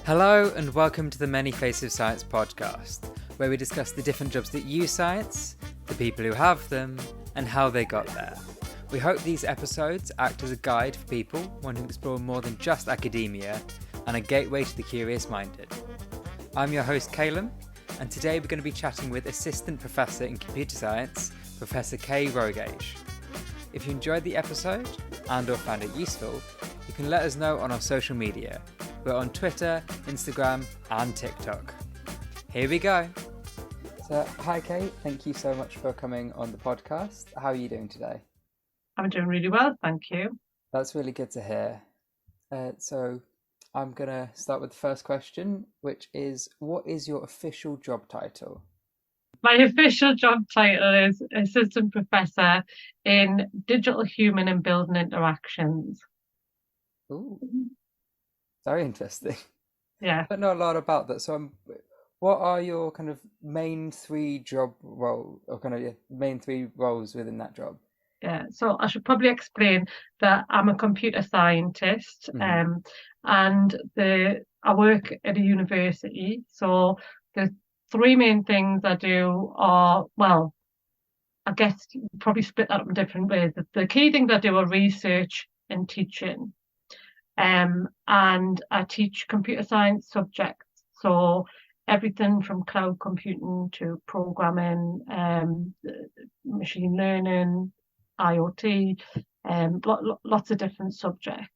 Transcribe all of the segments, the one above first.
Hello and welcome to the Many Faces of Science podcast, where we discuss the different jobs that use science, the people who have them, and how they got there. We hope these episodes act as a guide for people wanting to explore more than just academia and a gateway to the curious-minded. I'm your host Caelum, and today we're going to be chatting with Assistant Professor in Computer Science, Professor Rogage. If you enjoyed the episode and or found it useful, you can let us know on our social media. We're on Twitter, Instagram and TikTok. Here we go. So, hi Kate, thank you so much for coming on the podcast. How are you doing today? I'm doing really well, thank you. That's really good to hear. So I'm going to start with the first question, which is, what is your official job title? My official job title is Assistant Professor in Digital Human and Building Interactions. Ooh, very interesting. Yeah. I don't know a lot about that. So what are your kind of main three main three roles within that job? Yeah, so I should probably explain that I'm a computer scientist, Mm-hmm. and I work at a university. So the three main things I do are, well, I guess you probably split that up in different ways. The key things I do are research and teaching. And I teach computer science subjects. So everything from cloud computing to programming, machine learning, IoT, lots of different subjects.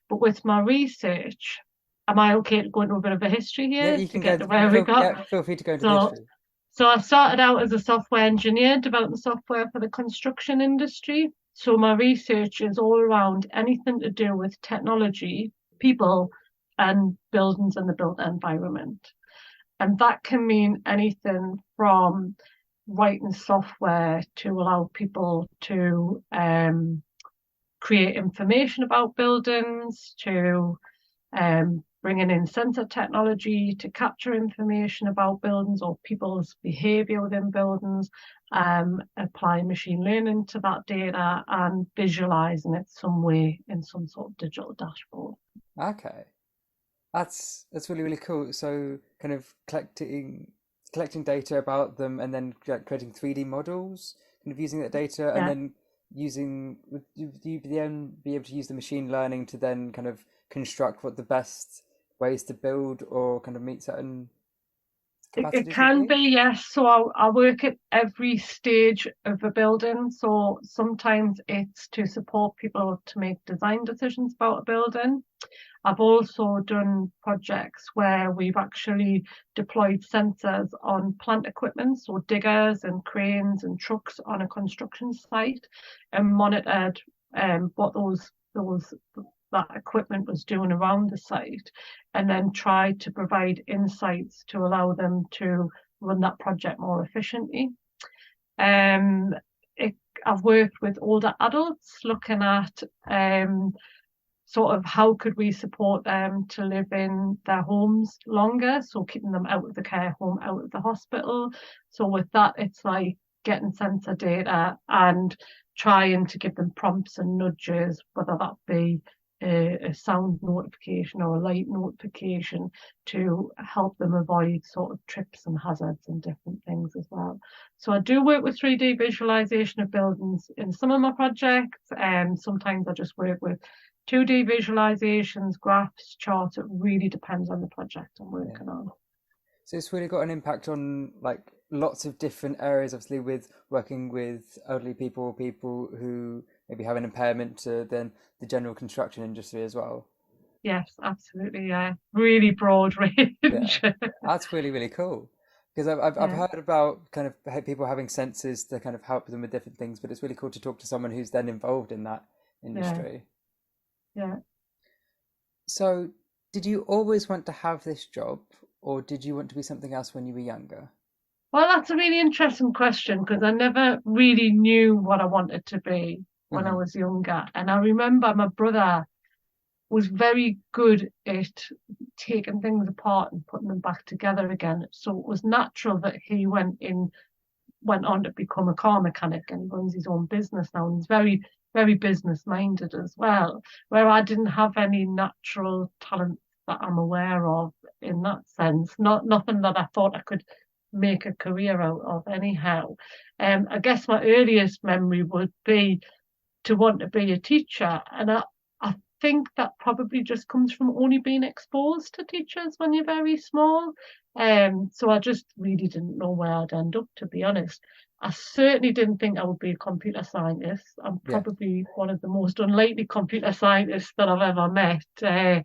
But with my research, am I okay to go into a bit of a history Yeah, here you to can go. get to where we got? Feel free to go into the So, history. so I started out as a software engineer, developing software for the construction industry. So my research is all around anything to do with technology, people, and buildings and the built environment. And that can mean anything from writing software to allow people to create information about buildings, to bringing in sensor technology to capture information about buildings or people's behavior within buildings, applying machine learning to that data and visualizing it some way in some sort of digital dashboard. Okay, that's really really cool. So kind of collecting data about them and then creating 3D models, kind of using that data and Yeah. then would you then be able to use the machine learning to then kind of construct what the best ways to build or kind of meet certain It capacities would can be, be? yes. So I work at every stage of the building. So sometimes it's to support people to make design decisions about a building. I've also done projects where we've actually deployed sensors on plant equipment, so diggers and cranes and trucks on a construction site, and monitored what that equipment was doing around the site, and then tried to provide insights to allow them to run that project more efficiently. Um, it, I've worked with older adults looking at sort of how could we support them to live in their homes longer, so keeping them out of the care home, out of the hospital. So with that, it's like getting sensor data and trying to give them prompts and nudges, whether that be a sound notification or a light notification, to help them avoid sort of trips and hazards and different things as well. So I do work with 3D visualization of buildings in some of my projects, and sometimes I just work with 2D visualizations, graphs, charts. It really depends on the project I'm working on. So it's really got an impact on like lots of different areas, obviously with working with elderly people, people who maybe have an impairment to then the general construction industry as well. Yes, absolutely. Yeah, really broad Yeah, range. that's really, really cool. Because I've Yeah, heard about kind of people having sensors to kind of help them with different things, but it's really cool to talk to someone who's then involved in that yeah, industry. yeah. So, did you always want to have this job, or did you want to be something else when you were younger? Well, that's a really interesting question because I never really knew what I wanted to be when I Hmm. was younger. And I remember my brother was very good at taking things apart and putting them back together again. So it was natural that he went on to become a car mechanic and runs his own business now, and he's very, very business minded as well. Where I didn't have any natural talent that I'm aware of in that sense. Nothing that I thought I could make a career out of anyhow. I guess my earliest memory would be to want to be a teacher, and I think that probably just comes from only being exposed to teachers when you're very small. So I just really didn't know where I'd end up, to be honest. I certainly didn't think I would be a computer scientist. I'm Yeah. probably one of the most unlikely computer scientists that I've ever met. And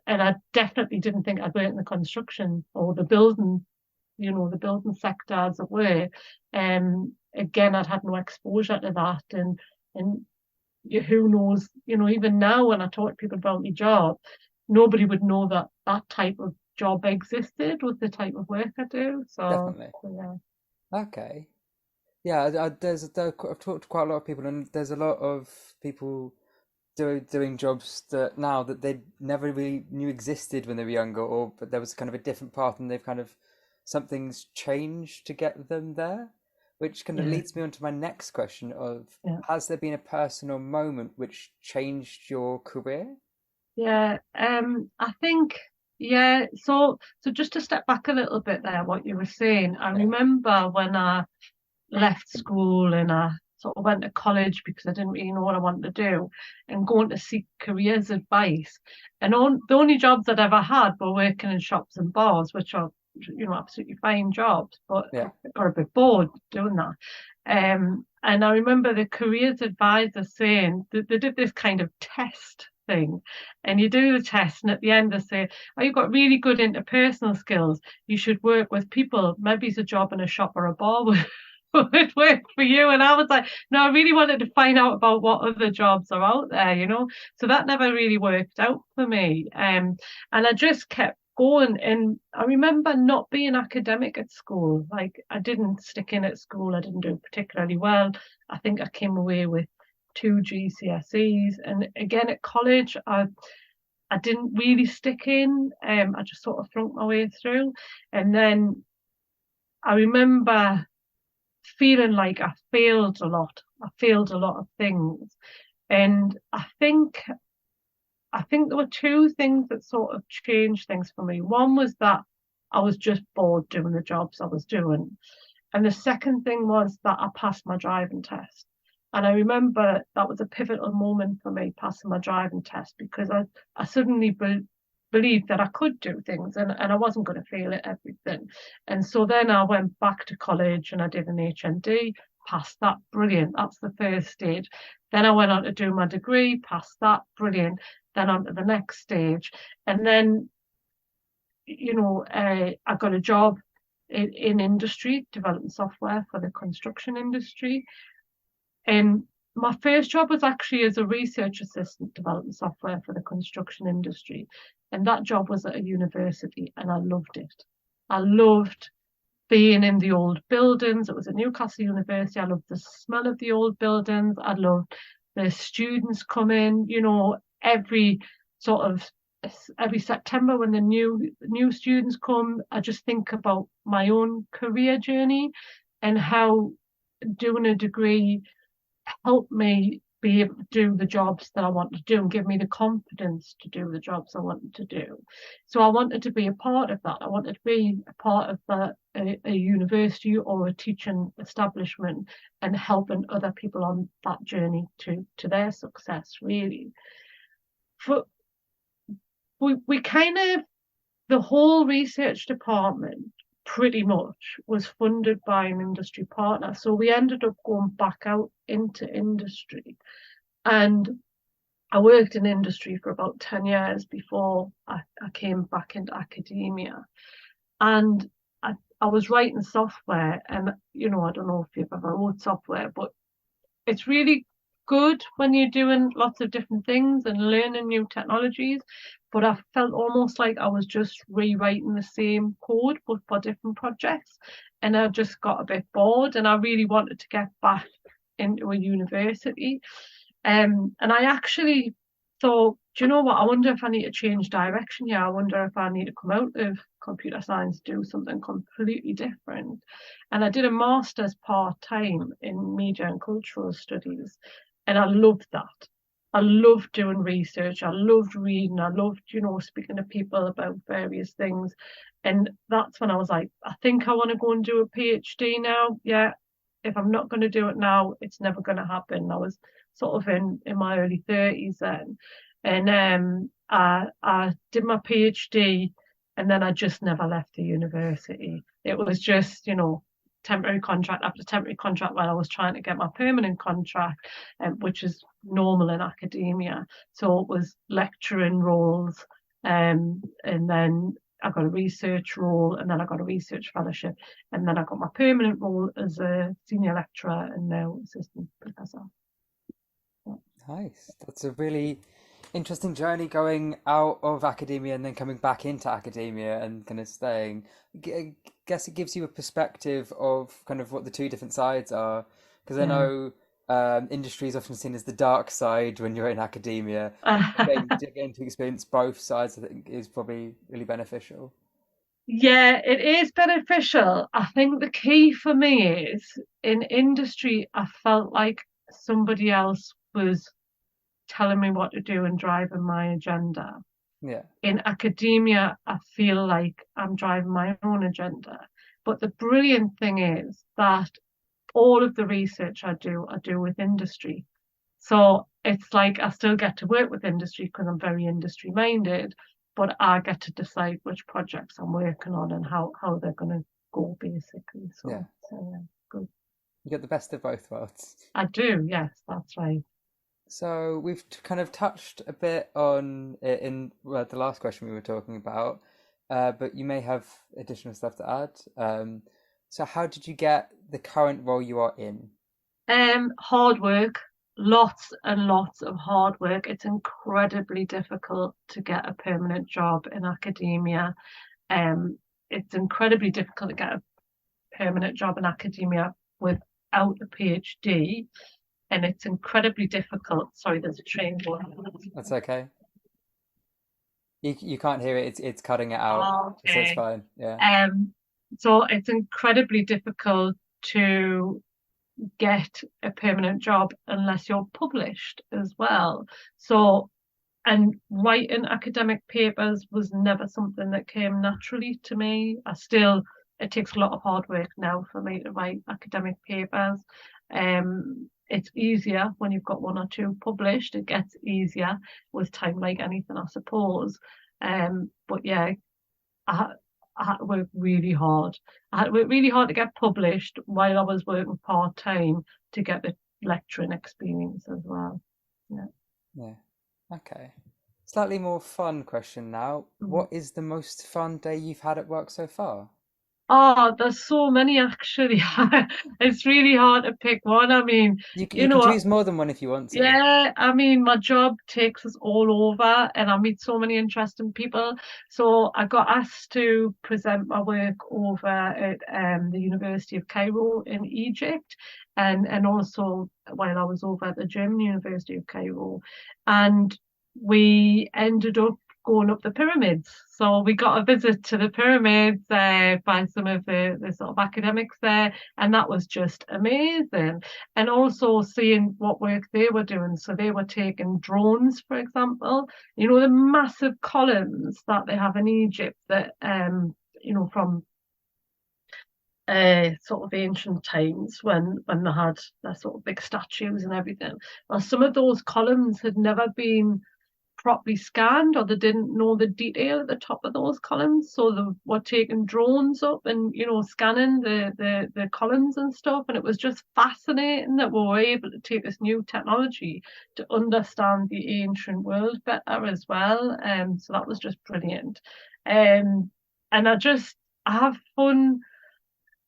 I definitely didn't think I'd work in the construction or the building, the building sector, as it were. Again, I'd had no exposure to that, and who knows, even now when I talk to people about my job, nobody would know that that type of job existed with the type of work I do. So Definitely. yeah. Okay. Yeah, I've talked to quite a lot of people, and there's a lot of people doing jobs that now that they never really knew existed when they were younger, or but there was kind of a different path, and they've kind of something's changed to get them there, which kind of Yeah, leads me on to my next question of, yeah, has there been a personal moment which changed your career? yeah. I think, yeah. So just to step back a little bit there, what you were saying, I Yeah, remember when I left school and I sort of went to college because I didn't really know what I wanted to do, and going to seek careers advice. And the only jobs I'd ever had were working in shops and bars, which are, absolutely fine jobs, but I yeah, got a bit bored doing that. And I remember the careers advisor saying that they did this kind of test thing, and you do the test, and at the end they say, "Oh, you've got really good interpersonal skills. You should work with people. Maybe it's a job in a shop or a bar would work for you." And I was like, no, I really wanted to find out about what other jobs are out there. So that never really worked out for me. And I just kept going. And I remember not being academic at school. Like, I didn't stick in at school. I didn't do particularly well. I think I came away with 2 GCSEs. And again at college, I didn't really stick in. I just sort of flunked my way through. And then I remember feeling like I failed a lot. I failed a lot of things. And I think there were two things that sort of changed things for me. One was that I was just bored doing the jobs I was doing. And the second thing was that I passed my driving test. And I remember that was a pivotal moment for me, passing my driving test, because I suddenly believed that I could do things, and I wasn't going to fail at everything. And so then I went back to college and I did an HND, passed that, brilliant. That's the first stage. Then I went on to do my degree, passed that, brilliant. Then on to the next stage. And then, I got a job in industry, developing software for the construction industry. And my first job was actually as a research assistant developing software for the construction industry. And that job was at a university, and I loved it. I loved being in the old buildings. It was at Newcastle University. I loved the smell of the old buildings. I loved the students coming, every sort of every September when the new students come. I just think about my own career journey and how doing a degree helped me be able to do the jobs that I wanted to do and give me the confidence to do the jobs I wanted to do. So I wanted to be a part of that. I wanted to be a part of a university or a teaching establishment and helping other people on that journey to their success, really. For we kind of, the whole research department pretty much was funded by an industry partner. So we ended up going back out into industry. And I worked in industry for about 10 years before I came back into academia. And I was writing software, and I don't know if you've ever wrote software, but it's really good when you're doing lots of different things and learning new technologies. But I felt almost like I was just rewriting the same code but for different projects. And I just got a bit bored, and I really wanted to get back into a university. And I actually thought, do you know what? I wonder if I need to change direction here. I wonder if I need to come out of computer science, do something completely different. And I did a master's part-time in media and cultural studies, and I loved that. I loved doing research. I loved reading. I loved, speaking to people about various things. And that's when I was like, I think I want to go and do a PhD now. Yeah, if I'm not going to do it now, it's never going to happen. I was sort of in my early 30s then. And I did my PhD and then I just never left the university. It was just, temporary contract after temporary contract while I was trying to get my permanent contract, which is normal in academia. So it was lecturing roles, and then I got a research role, and then I got a research fellowship, and then I got my permanent role as a senior lecturer and now assistant professor. Yeah. Nice. That's a really interesting journey going out of academia and then coming back into academia and kind of staying. I guess it gives you a perspective of kind of what the two different sides are. Because I Yeah. know industry is often seen as the dark side when you're in academia. Getting to experience both sides, I think, is probably really beneficial. Yeah, it is beneficial. I think the key for me is in industry, I felt like somebody else was telling me what to do and driving my agenda. Yeah. In academia, I feel like I'm driving my own agenda. But the brilliant thing is that all of the research I do with industry. So it's like I still get to work with industry because I'm very industry minded, but I get to decide which projects I'm working on and how they're going to go basically. Yeah. So yeah, good. You get the best of both worlds. I do, yes, that's right. So we've kind of touched a bit on it in well, the last question we were talking about, but you may have additional stuff to add. So how did you get the current role you are in? Hard work, lots and lots of hard work. It's incredibly difficult to get a permanent job in academia. Um, it's incredibly difficult to get a permanent job in academia without a PhD, and it's incredibly difficult. Sorry, there's a train going. That's okay. You can't hear it. It's cutting it out, so it's Okay. fine. Yeah. Um, so it's incredibly difficult to get a permanent job unless you're published as well. So, and writing academic papers was never something that came naturally to me. It takes a lot of hard work now for me to write academic papers. It's easier when you've got one or two published. It gets easier with time, like anything, I suppose. But yeah, I, I had to work really hard. I had to work really hard to get published while I was working part time to get the lecturing experience as well. Yeah. Yeah. Okay. Slightly more fun question now. Mm. What is the most fun day you've had at work so far? Oh, there's so many actually. It's really hard to pick one. I mean, You can choose more than one if you want to. yeah, I mean, my job takes us all over and I meet so many interesting people. So I got asked to present my work over at the University of Cairo in Egypt and also while I was over at the German University of Cairo. And we ended up going up the pyramids. So we got a visit to the pyramids by some of the sort of academics there, and that was just amazing and also seeing what work they were doing. So they were taking drones, for example, the massive columns that they have in Egypt that, from sort of ancient times when they had their sort of big statues and everything. Well, some of those columns had never been properly scanned or they didn't know the detail at the top of those columns. So they were taking drones up and, scanning the columns and stuff. And it was just fascinating that we were able to take this new technology to understand the ancient world better as well. So that was just brilliant. And I have fun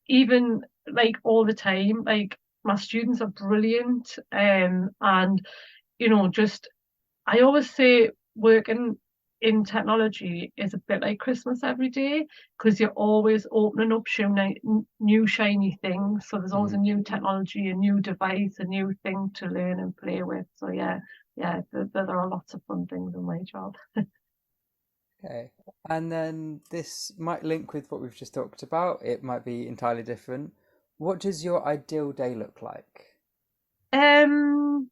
even like all the time. Like my students are brilliant. And just I always say working in technology is a bit like Christmas every day because you're always opening up new shiny things. So there's always Hmm. a new technology, a new device, a new thing to learn and play with. So yeah, there are lots of fun things in my job. Okay. And then this might link with what we've just talked about. It might be entirely different. What does your ideal day look like? Um,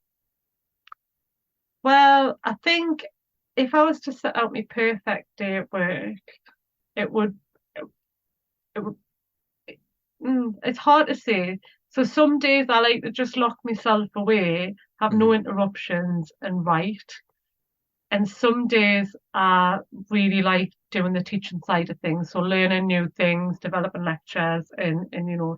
Well, I think if I was to set out my perfect day at work, it would it would it's hard to say. So some days I like to just lock myself away, have no Hmm. interruptions, and write. And some days I really like doing the teaching side of things, so learning new things, developing lectures, and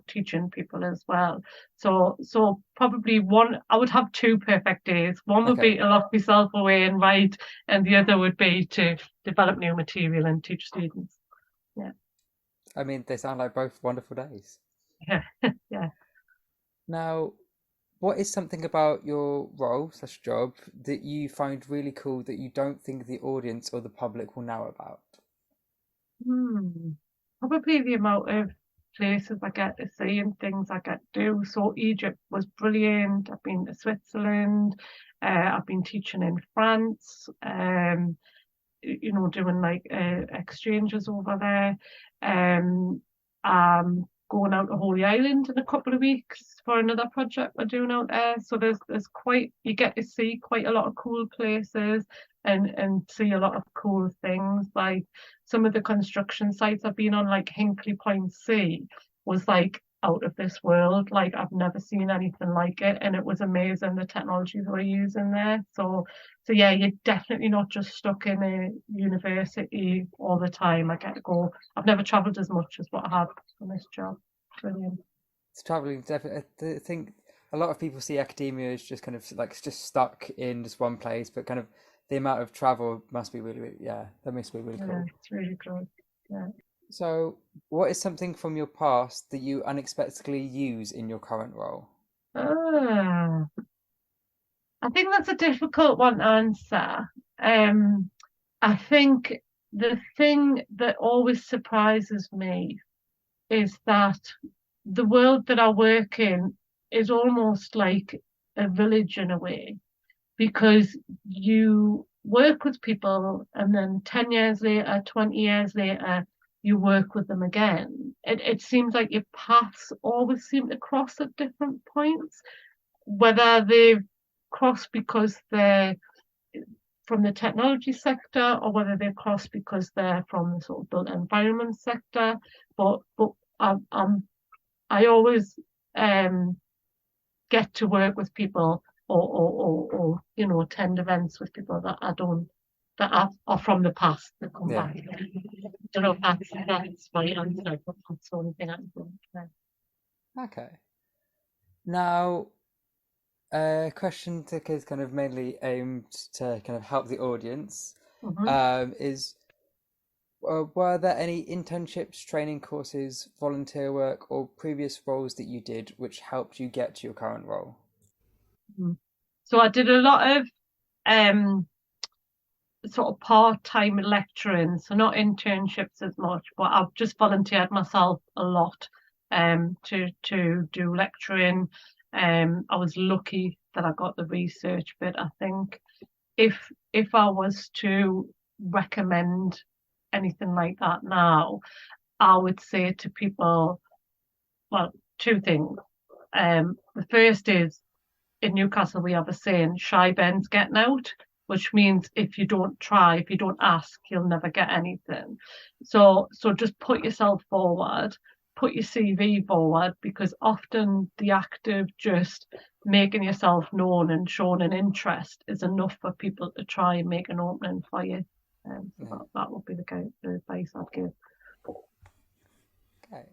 teaching people as well. So probably one, I would have two perfect days. One would be Okay. to lock myself away and write, and the other would be to develop new material and teach students. Yeah, I mean, they sound like both wonderful days. yeah, yeah. Now, what is something about your role slash job that you find really cool that you don't think the audience or the public will know about? Hmm. Probably the amount of places I get to see and things I get to do. So Egypt was brilliant. I've been to Switzerland. I've been teaching in France. Doing like exchanges over there. Going out to Holy Island in a couple of weeks for another project we're doing out there. So there's quite you get to see quite a lot of cool places and see a lot of cool things. Like some of the construction sites I've been on, like Hinkley Point C, was like out of this world. Like I've never seen anything like it, and it was amazing the technology they were using there. So yeah, you're definitely not just stuck in a university all the time. I get to go. I've never travelled as much as what I have on this job. Brilliant. It's traveling definitely. I think a lot of people see academia as just kind of like just stuck in just one place, but kind of the amount of travel must be really, really yeah, that must be really Yeah, cool. it's really good. Yeah. So, what is something from your past that you unexpectedly use in your current role? Ah, I think that's a difficult one to answer. Um, I think the thing that always surprises me is that the world that I work in is almost like a village in a way, because you work with people and then 10 years later, 20 years later, you work with them again. It seems like your paths always seem to cross at different points, whether they've crossed because they're from the technology sector or whether they've crossed because they're from the sort of built environment sector. But I always um, get to work with people or attend events with people that I don't that are from the past that come Yeah. back. I don't know if that's my answer, but that's the only thing I can think of. Okay. Now, a question that is kind of mainly aimed to kind of help the audience Mhm. is were there any internships, training courses, volunteer work, or previous roles that you did which helped you get to your current role? Mhm. So I did a lot of um sort of part-time lecturing, so not internships as much, but I've just volunteered myself a lot to do lecturing. I was lucky that I got the research bit. I think if I was to recommend anything like that now, I would say to people, well, two things. The first is in Newcastle, we have a saying, shy Ben's getting out, which means if you don't try, if you don't ask, you'll never get anything. So just put yourself forward, put your CV forward, because often the act of just making yourself known and showing an interest is enough for people to try and make an opening for you. So Yeah. that would be the advice I'd give. Okay.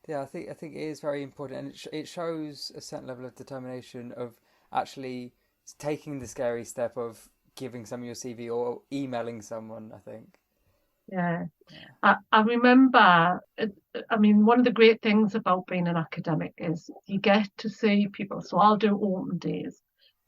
Yeah, I think it is very important, and it shows a certain level of determination of actually taking the scary step of giving some of your CV or emailing someone. I think. Yeah. Yeah. I remember, I mean, one of the great things about being an academic is you get to see people. So I'll do open days,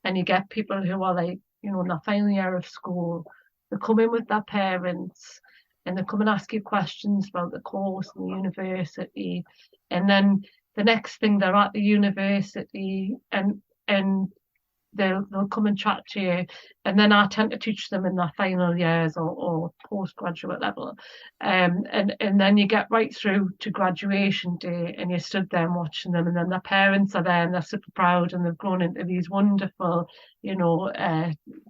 and you get people who are like, in their final year of school. They come in with their parents and they come and ask you questions about the course and the university. And then the next thing they're at the university and they'll come and chat to you, and then I tend to teach them in their final years or postgraduate level, and then you get right through to graduation day, and you stood there and watching them, and then their parents are there, and they're super proud, and they've grown into these wonderful,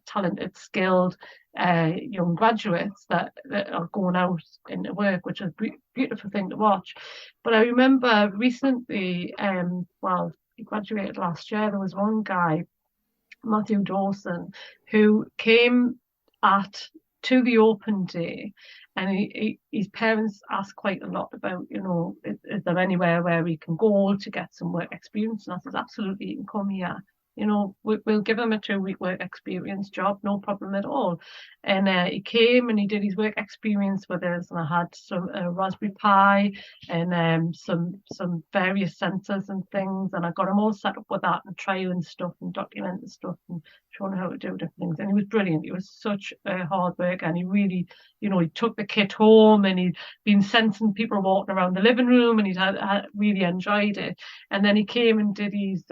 talented, skilled young graduates that are going out into work, which is a beautiful thing to watch. But I remember recently, well, he graduated last year. There was one guy, Matthew Dawson, who came at to the open day, and his parents asked quite a lot about, is there anywhere where we can go to get some work experience? And I said, absolutely, you can come here. We'll give him a 2-week work experience job, no problem at all. And he came and he did his work experience with us, and I had some Raspberry Pi and some various sensors and things, and I got him all set up with that and trialing stuff and documenting stuff and showing how to do different things. And he was brilliant. He was such a hard worker, and he really, he took the kit home, and he'd been sensing people walking around the living room, and he'd had really enjoyed it. And then he came and did his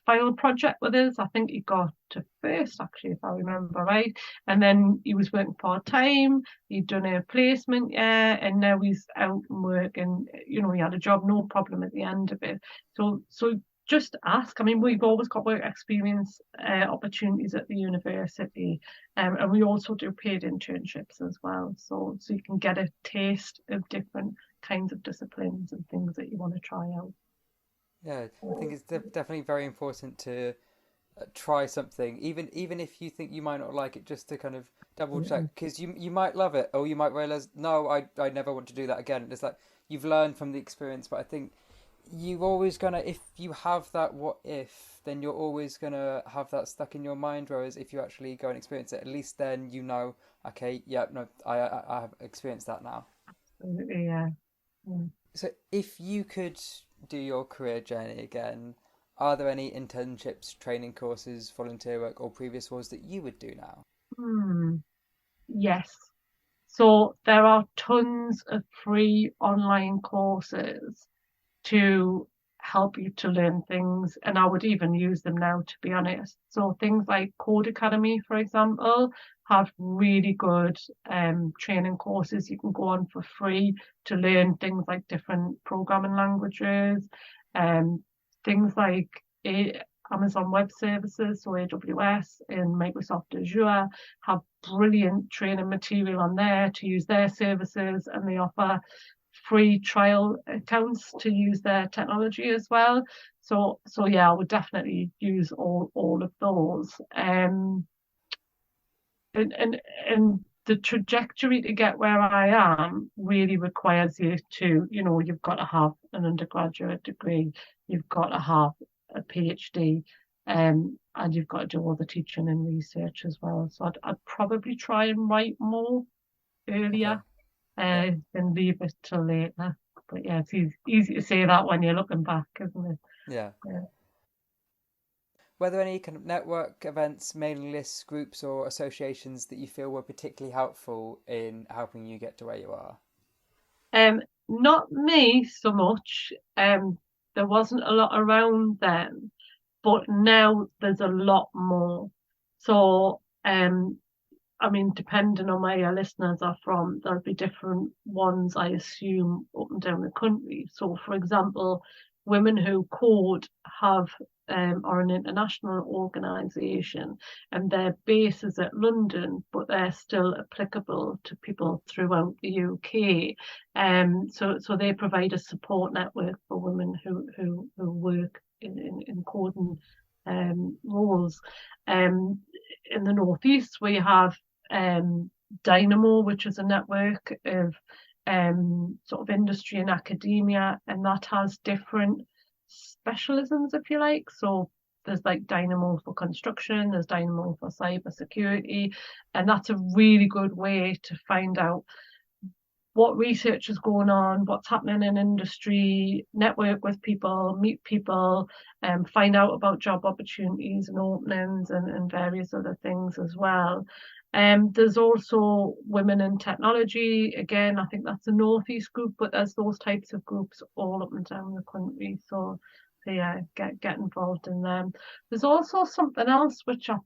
final project with us. I think he got to first, actually, if I remember right. And then he was working part-time. He'd done a placement, and now he's out and working. He had a job, no problem at the end of it. So just ask. I mean, we've always got work experience opportunities at the university, and we also do paid internships as well. So you can get a taste of different kinds of disciplines and things that you want to try out. Yeah, I think it's definitely very important to try something, even if you think you might not like it, just to kind of double check, because you might love it, or you might realize, no, I never want to do that again. It's like you've learned from the experience, but I think you're always gonna, if you have that what if, then you're always gonna have that stuck in your mind. Whereas if you actually go and experience it, at least then okay, yeah, no, I have experienced that now. Yeah. So if you could do your career journey again, are there any internships, training courses, volunteer work, or previous ones that you would do now? Yes. So there are tons of free online courses to help you to learn things, and I would even use them now, to be honest. So things like Code Academy, for example, have really good training courses you can go on for free to learn things like different programming languages, things like Amazon Web Services, so AWS and Microsoft Azure, have brilliant training material on there to use their services, and they offer free trial accounts to use their technology as well. So yeah, I would definitely use all of those. And the trajectory to get where I am really requires you to, you've got to have an undergraduate degree, you've got to have a PhD, and you've got to do all the teaching and research as well. So I'd probably try and write more earlier, Yeah. than leave it till later. But yeah, it's easy to say that when you're looking back, isn't it? Yeah. Yeah. Were there any kind of network events, mailing lists, groups, or associations that you feel were particularly helpful in helping you get to where you are? Not me so much. There wasn't a lot around then, but now there's a lot more. So, I mean, depending on where your listeners are from, there'll be different ones, I assume, up and down the country. So, for example, Women Who Code have are an international organisation, and their base is at London, but they're still applicable to people throughout the UK. So they provide a support network for women who work in coding roles. In the northeast, we have Dynamo, which is a network of sort of industry and academia, and that has different specialisms, if you like. So there's like Dynamo for construction, there's Dynamo for cyber security, and that's a really good way to find out what research is going on, what's happening in industry, network with people, meet people, and find out about job opportunities and openings and various other things as well. There's also Women in Technology. Again, I think that's a Northeast group, but there's those types of groups all up and down the country. So So yeah, get involved in them. There's also something else which I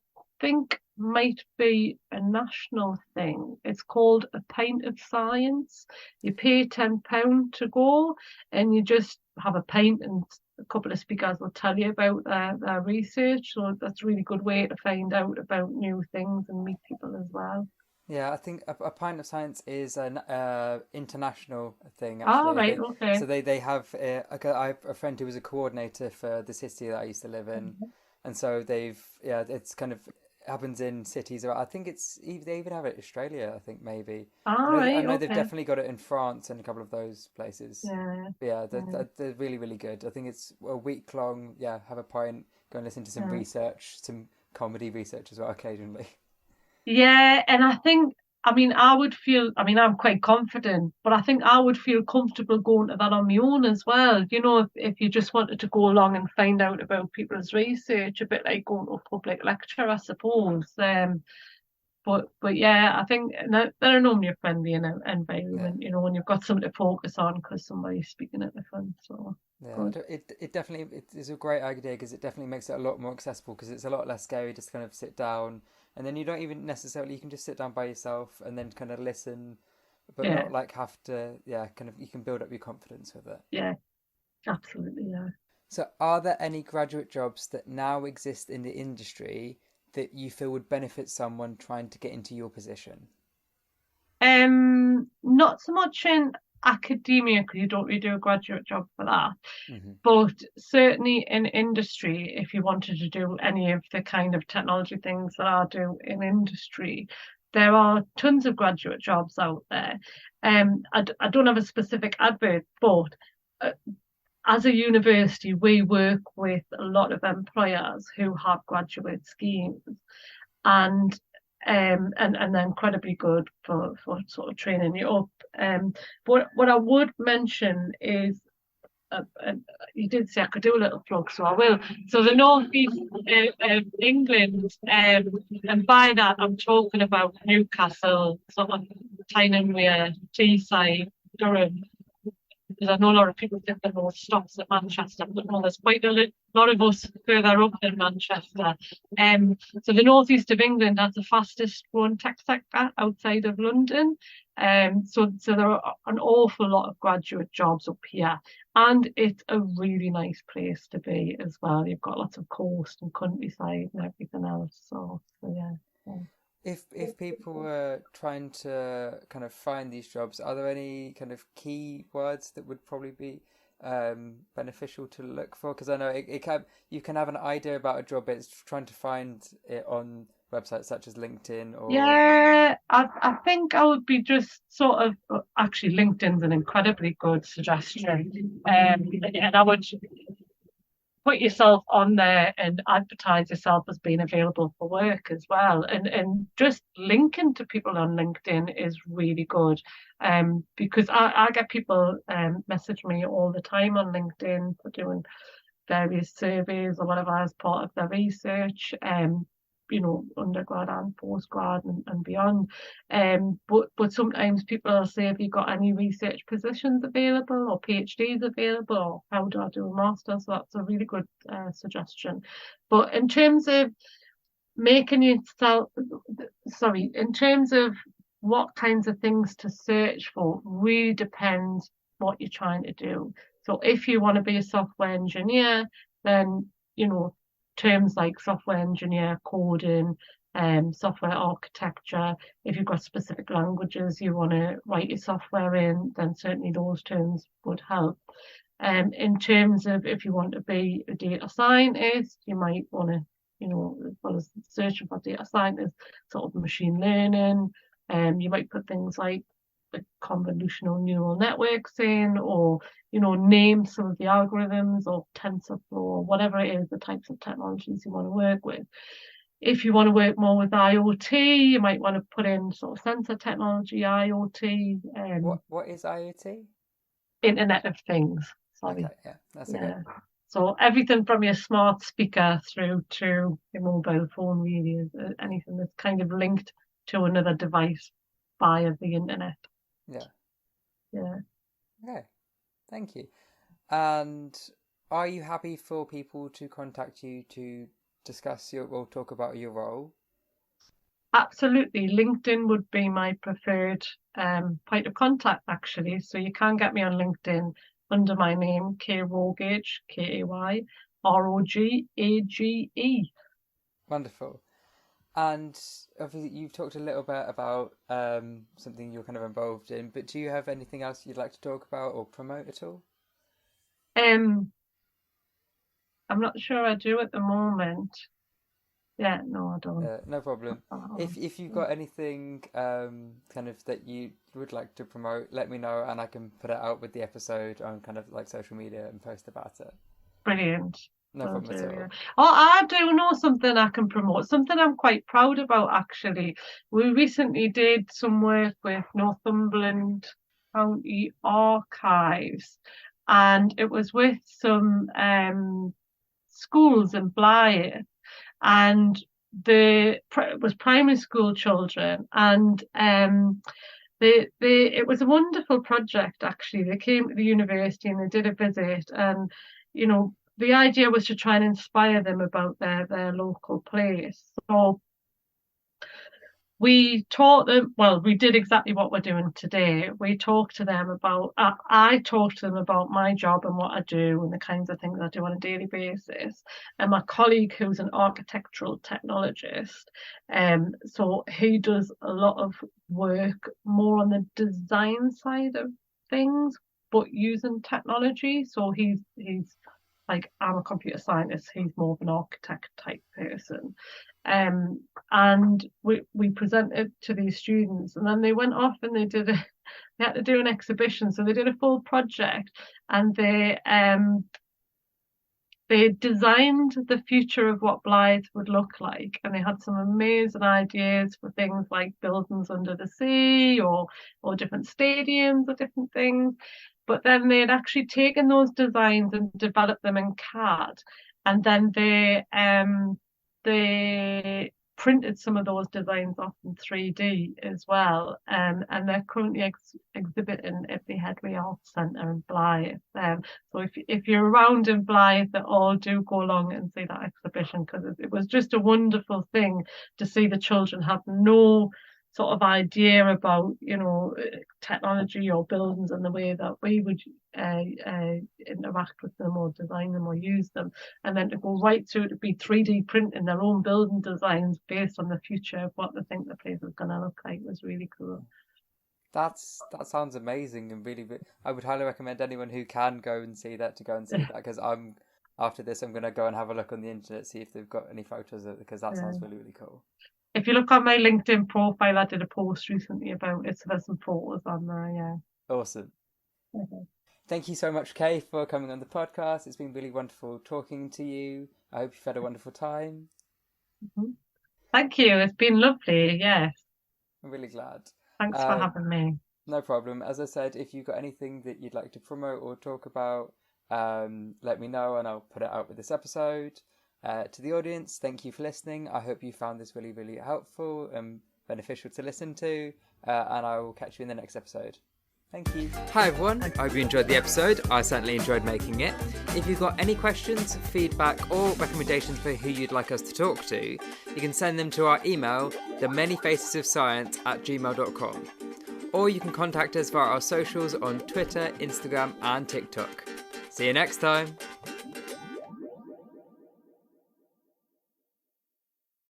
think might be a national thing. It's called a Pint of Science. You pay £10 to go, and you just have a pint, and a couple of speakers will tell you about their research. So that's a really good way to find out about new things and meet people as well. Yeah, I think a pint of science is an international thing Oh, actually. I right, think okay. so. They have I have a friend who was a coordinator for the city that I used to live in, and so they've it's kind of happens in cities. I think they even have it in Australia. I think maybe All I right, know they've okay. definitely got it in France and a couple of those places. Yeah, But yeah, yeah, they're really really good. I think it's a week long. Yeah, have a pint, go and listen to some yeah. research, some comedy research as well occasionally. Yeah, and I mean, I'm quite confident, but I think I would feel comfortable going to that on my own as well. You know, if you just wanted to go along and find out about people's research, a bit like going to a public lecture, I suppose. But yeah, I think they're normally a friendly Yeah. environment, you know, when you've got something to focus on because somebody's speaking at the front. So Yeah, good. it definitely it is a great idea because it definitely makes it a lot more accessible because it's a lot less scary just kind of sit down and then you don't even necessarily you can just sit down by yourself and then kind of listen, but Yeah, not like have to kind of you can build up your confidence with it. yeah, absolutely, yeah. So, are there any graduate jobs that now exist in the industry that you feel would benefit someone trying to get into your position? Not so much in academia because you don't really do a graduate job for that, Hmm. but certainly in industry, if you wanted to do any of the kind of technology things that I do in industry, there are tons of graduate jobs out there. I don't have a specific advert, but uh, as a university, we work with a lot of employers who have graduate schemes and and they're incredibly good for sort of training you up. What I would mention is you did say I could do a little plug, so I will. So the northeast of England, and by that I'm talking about Newcastle, sort of Tyne Teesside, Durham, because I know a lot of people think the road stops at Manchester, but no, there's quite a lot of us further up than Manchester. So the northeast of England has the fastest growing tech sector outside of London. So there are an awful lot of graduate jobs up here, and it's a really nice place to be as well. You've got lots of coast and countryside and everything else. So yeah. Yeah. If people were trying to kind of find these jobs, are there any kind of key words that would probably be beneficial to look for? Because I know it can you can have an idea about a job, but it's trying to find it on websites such as LinkedIn or Yeah, I think I would be just sort of actually LinkedIn's an incredibly good suggestion. And I would put yourself on there and advertise yourself as being available for work as well. And just linking to people on LinkedIn is really good. Because I get people message me all the time on LinkedIn for doing various surveys or whatever as part of their research, you know, undergrad and postgrad and beyond. But sometimes people say, have you got any research positions available or PhDs available, or how do I do a master's? So that's a really good suggestion. But in terms of making yourself, sorry, in terms of what kinds of things to search for, really depends what you're trying to do. So if you want to be a software engineer, then you know terms like software engineer, coding, software architecture. If you've got specific languages you want to write your software in, then certainly those terms would help. In terms of if you want to be a data scientist, you might want to, you know, as well as searching for data scientists, sort of machine learning. You might put things like the convolutional neural networks in, or you know, name some of the algorithms or TensorFlow or whatever it is, the types of technologies you want to work with. If you want to work more with IoT, you might want to put in sort of sensor technology, IoT, what is IoT? Internet of Things. Okay, Sorry. yeah, that's okay. Yeah. So everything from your smart speaker through to your mobile phone really is anything that's kind of linked to another device via the internet. Yeah, Yeah. okay, thank you. And are you happy for people to contact you to discuss or talk about your role? Absolutely. LinkedIn would be my preferred point of contact, actually. So you can get me on LinkedIn under my name, Rogage, Kayrogage. Wonderful. And obviously, you've talked a little bit about something you're kind of involved in, but do you have anything else you'd like to talk about or promote at all? I'm not sure I do at the moment. Yeah, no, I don't. No problem. If you've got anything kind of that you would like to promote, let me know and I can put it out with the episode on kind of like social media and post about it. Brilliant. No problem at all. Oh, I do know something I can promote, something I'm quite proud about, actually. We recently did some work with Northumberland County Archives, and it was with some schools in Blyth, and it was primary school children, and it was a wonderful project, actually. They came to the university and they did a visit, and the idea was to try and inspire them about their local place. So we taught them, well, we did exactly what we're doing today. We talked to them about, I talked to them about my job and what I do and the kinds of things I do on a daily basis. And my colleague, who's an architectural technologist, so he does a lot of work more on the design side of things, but using technology. So he's like, I'm a computer scientist, he's more of an architect type person. And we presented to these students, and then they went off and they had to do an exhibition. So they did a full project, and they designed the future of what Blyth would look like, and they had some amazing ideas for things like buildings under the sea or different stadiums or different things. But then they had actually taken those designs and developed them in CAD, and then they printed some of those designs off in 3D as well, and they're currently exhibiting at the Headway Arts Centre in Blyth. So if you're around in Blyth at all, do go along and see that exhibition, because it was just a wonderful thing to see the children have no sort of idea about technology or buildings and the way that we would interact with them or design them or use them, and then to go right through to be 3D printing their own building designs based on the future of what they think the place is going to look like was really cool. That sounds amazing, and really, I would highly recommend anyone who can go and see that to go and see that, because after this I'm going to go and have a look on the internet, see if they've got any photos of it, because that sounds really, really cool. If you look on my LinkedIn profile, I did a post recently about it, so there's some photos on there, yeah. Awesome. Thank you so much, Kay, for coming on the podcast. It's been really wonderful talking to you. I hope you've had a wonderful time. Thank you. It's been lovely, yes. I'm really glad. Thanks for having me. No problem. As I said, if you've got anything that you'd like to promote or talk about, let me know and I'll put it out with this episode. To the audience, thank you for listening. I hope you found this really, really helpful and beneficial to listen to, and I will catch you in the next episode. Thank you. Hi everyone, I hope you enjoyed the episode. I certainly enjoyed making it. If you've got any questions, feedback or recommendations for who you'd like us to talk to, you can send them to our email, theManyFacesOfScience@gmail.com. Or you can contact us via our socials on Twitter, Instagram and TikTok. See you next time.